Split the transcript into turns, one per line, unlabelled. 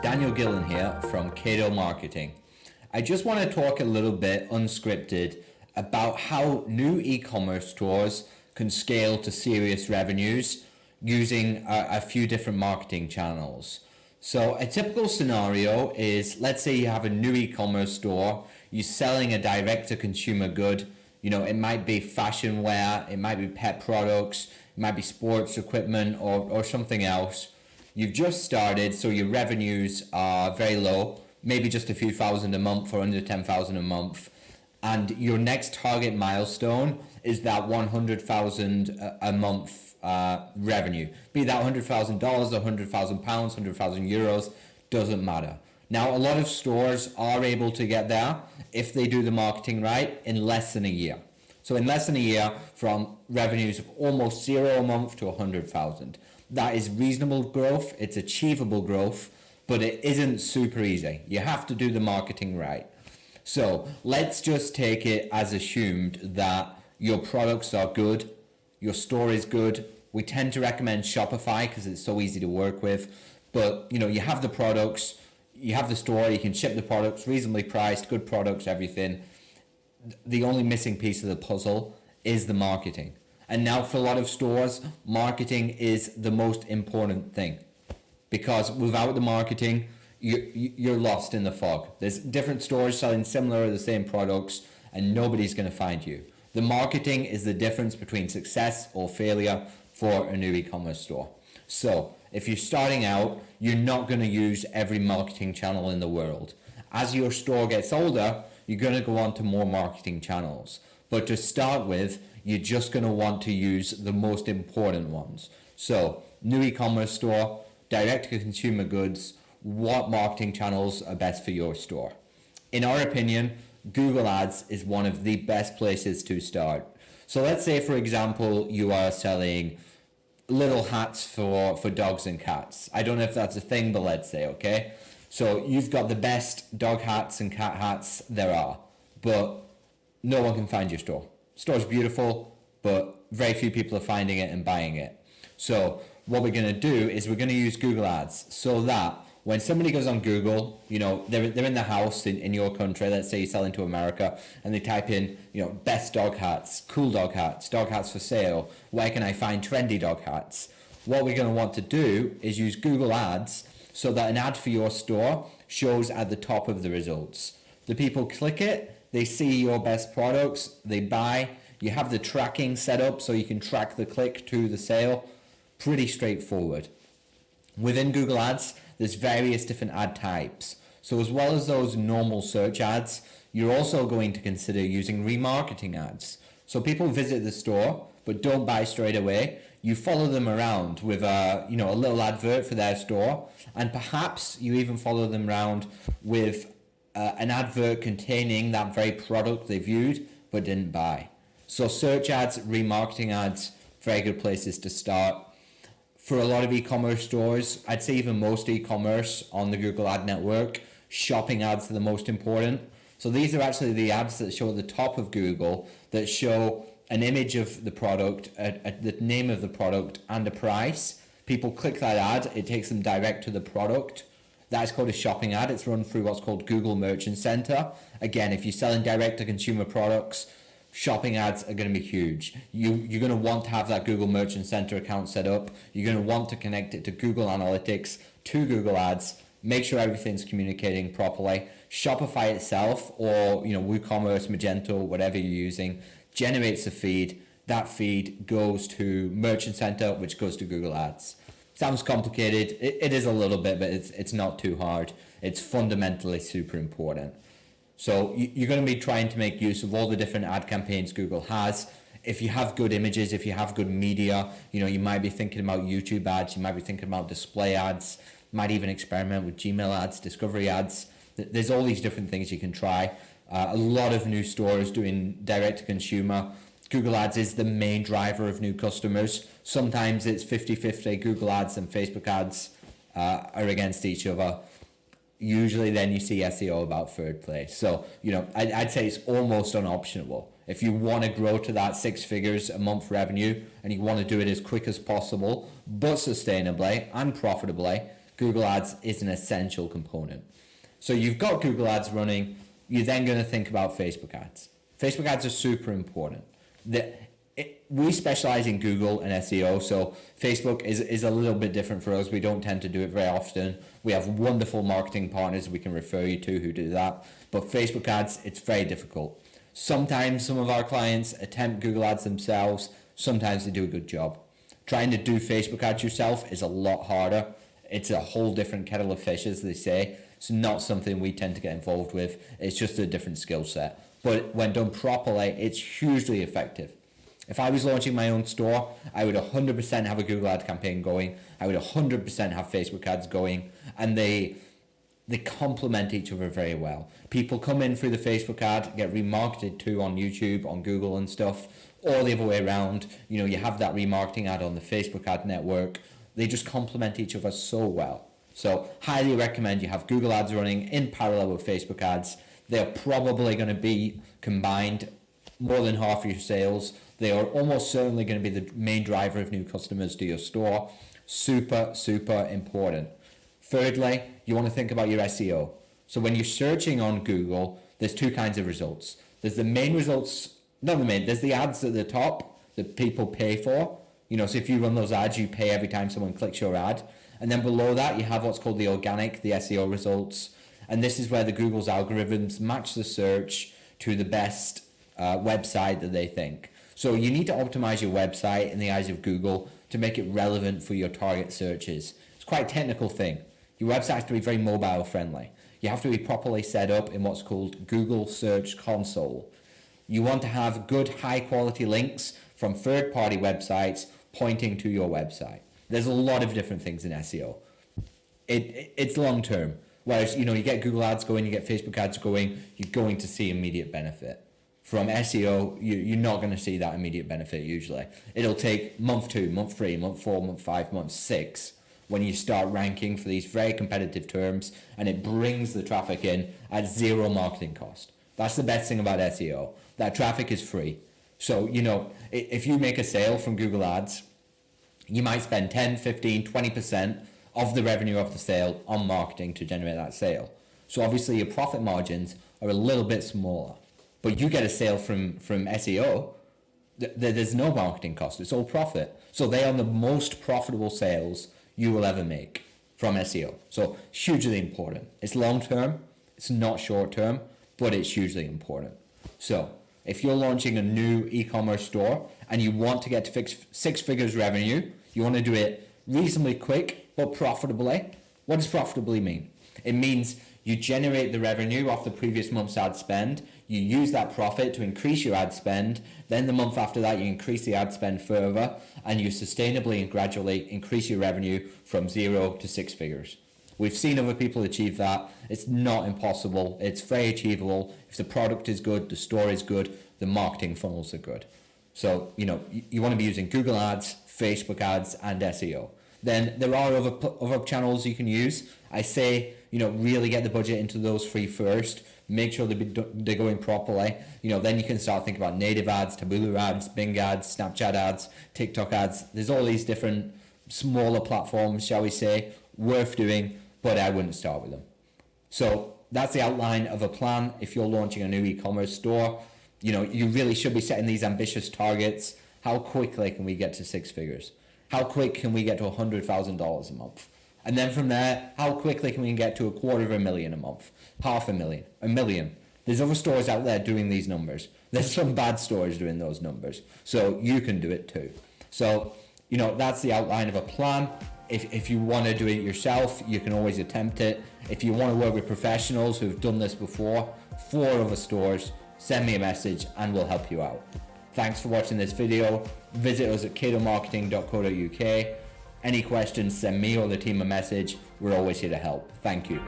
Daniel Gillen here from Cato Marketing. I just want to talk a little bit unscripted about how new e-commerce stores can scale to serious revenues using a few different marketing channels. So a typical scenario is, let's say you have a new e-commerce store, you're selling a direct-to-consumer good. It might be fashion wear, it might be pet products, it might be sports equipment or something else. You've just started, so your revenues are very low, maybe just a few thousand a month or under 10,000 a month. And your next target milestone is that 100,000 a month revenue. Be that $100,000, £100,000, €100,000, doesn't matter. Now, a lot of stores are able to get there if they do the marketing right in less than a year. So in less than a year, from revenues of almost zero a month to 100,000. That is reasonable growth, it's achievable growth, but it isn't super easy. You have to do the marketing right. So let's just take it as assumed that your products are good, your store is good. We tend to recommend Shopify because it's so easy to work with. But you have the products, you have the store, you can ship the products, reasonably priced, good products, everything. The only missing piece of the puzzle is the marketing. And now for a lot of stores, marketing is the most important thing, because without the marketing, you're lost in the fog. There's different stores selling similar or the same products, and nobody's going to find you. The marketing is the difference between success or failure for a new e-commerce store. So if you're starting out, you're not going to use every marketing channel in the world. As your store gets older, you're going to go on to more marketing channels. But to start with, you're just going to want to use the most important ones. So, new e-commerce store, direct-to-consumer goods, what marketing channels are best for your store? In our opinion, Google Ads is one of the best places to start. So let's say, for example, you are selling little hats for dogs and cats. I don't know if that's a thing, but let's say, okay? So you've got the best dog hats and cat hats there are, but no one can find your store. Store's beautiful, but very few people are finding it and buying it. So what we're going to do is we're going to use Google Ads so that when somebody goes on Google, they're in the house in your country, let's say you're selling to America, and they type in, best dog hats, cool dog hats for sale, where can I find trendy dog hats? What we're going to want to do is use Google Ads so that an ad for your store shows at the top of the results. The people click it, they see your best products, they buy. You have the tracking set up so you can track the click to the sale. Pretty straightforward. Within Google Ads, there's various different ad types. So as well as those normal search ads, you're also going to consider using remarketing ads. So people visit the store but don't buy straight away. You follow them around with a little advert for their store, and perhaps you even follow them around with an advert containing that very product they viewed but didn't buy. So search ads, remarketing ads, very good places to start. For a lot of e-commerce stores, I'd say even most e-commerce on the Google Ad Network, shopping ads are the most important. So these are actually the ads that show at the top of Google that show an image of the product, the name of the product, and a price. People click that ad, it takes them direct to the product. That's called a shopping ad. It's run through what's called Google Merchant Center. Again, if you're selling direct-to-consumer products, shopping ads are going to be huge. You're going to want to have that Google Merchant Center account set up. You're going to want to connect it to Google Analytics, to Google Ads, make sure everything's communicating properly. Shopify itself, or WooCommerce, Magento, whatever you're using, generates a feed. That feed goes to Merchant Center, which goes to Google Ads. Sounds complicated. It is a little bit, but it's not too hard. It's fundamentally super important. So you're going to be trying to make use of all the different ad campaigns Google has. If you have good images, if you have good media, you might be thinking about YouTube ads, you might be thinking about display ads, might even experiment with Gmail ads, discovery ads. There's all these different things you can try. A lot of new stores doing direct to consumer. Google Ads is the main driver of new customers. Sometimes it's 50-50. Google Ads and Facebook ads are against each other. Usually then you see SEO about third place. So, I'd say it's almost unoptionable. If you want to grow to that 6 figures a month revenue and you want to do it as quick as possible, but sustainably and profitably, Google Ads is an essential component. So you've got Google Ads running, you're then going to think about Facebook ads. Facebook ads are super important. We specialize in Google and SEO, so Facebook is a little bit different for us. We don't tend to do it very often. We have wonderful marketing partners we can refer you to who do that. But Facebook ads, it's very difficult. Sometimes some of our clients attempt Google ads themselves. Sometimes they do a good job. Trying to do Facebook ads yourself is a lot harder. It's a whole different kettle of fish, as they say. It's not something we tend to get involved with. It's just a different skill set. But when done properly, it's hugely effective. If I was launching my own store, I would 100% have a Google ad campaign going. I would 100% have Facebook ads going, and they complement each other very well. People come in through the Facebook ad, get remarketed to on YouTube, on Google and stuff, or the other way around. You know, you have that remarketing ad on the Facebook ad network. They just complement each other so well. So highly recommend you have Google ads running in parallel with Facebook ads. They're probably going to be combined more than half of your sales. They are almost certainly going to be the main driver of new customers to your store. Super, super important. Thirdly, you want to think about your SEO. So when you're searching on Google, there's two kinds of results. There's the main results, there's the ads at the top that people pay for. You know, so if you run those ads, you pay every time someone clicks your ad. And then below that, you have what's called the organic, the SEO results. And this is where the Google's algorithms match the search to the best website that they think. So you need to optimize your website in the eyes of Google to make it relevant for your target searches. It's quite a technical thing. Your website has to be very mobile friendly. You have to be properly set up in what's called Google Search Console. You want to have good high quality links from third party websites pointing to your website. There's a lot of different things in SEO. It's long term. Whereas, you know, you get Google ads going, you get Facebook ads going, you're going to see immediate benefit. From SEO, you're not going to see that immediate benefit usually. It'll take month 2, month 3, month 4, month 5, month 6 when you start ranking for these very competitive terms, and it brings the traffic in at zero marketing cost. That's the best thing about SEO. That traffic is free. So, you know, if you make a sale from Google ads, you might spend 10, 15, 20% of the revenue of the sale on marketing to generate that sale. So obviously your profit margins are a little bit smaller, but you get a sale from SEO, there's no marketing cost, it's all profit. So they are the most profitable sales you will ever make from SEO. So hugely important. It's long term, it's not short term, but it's hugely important. So if you're launching a new e-commerce store and you want to get to 6 figures revenue, you want to do it reasonably quick but profitably. What does profitably mean? It means you generate the revenue off the previous month's ad spend, you use that profit to increase your ad spend, then the month after that you increase the ad spend further, and you sustainably and gradually increase your revenue from 0 to 6 figures. We've seen other people achieve that. It's not impossible. It's very achievable. If the product is good, the store is good, the marketing funnels are good. So, you know, you want to be using Google ads, Facebook ads, and SEO. Then there are other channels you can use. I say, you know, really get the budget into those 3 first. Make sure they're going properly. You know, then you can start thinking about native ads, Taboola ads, Bing ads, Snapchat ads, TikTok ads. There's all these different smaller platforms, shall we say, worth doing, but I wouldn't start with them. So that's the outline of a plan. If you're launching a new e-commerce store, you know, you really should be setting these ambitious targets. How quickly can we get to 6 figures? How quick can we get to $100,000 a month? And then from there, how quickly can we get to $250,000 a month? $500,000, $1 million. There's other stores out there doing these numbers. There's some bad stores doing those numbers. So you can do it too. So, you know, that's the outline of a plan. If you want to do it yourself, you can always attempt it. If you want to work with professionals who've done this before, 4 other stores, send me a message and we'll help you out. Thanks for watching this video. Visit us at catomarketing.co.uk. Any questions, send me or the team a message. We're always here to help. Thank you.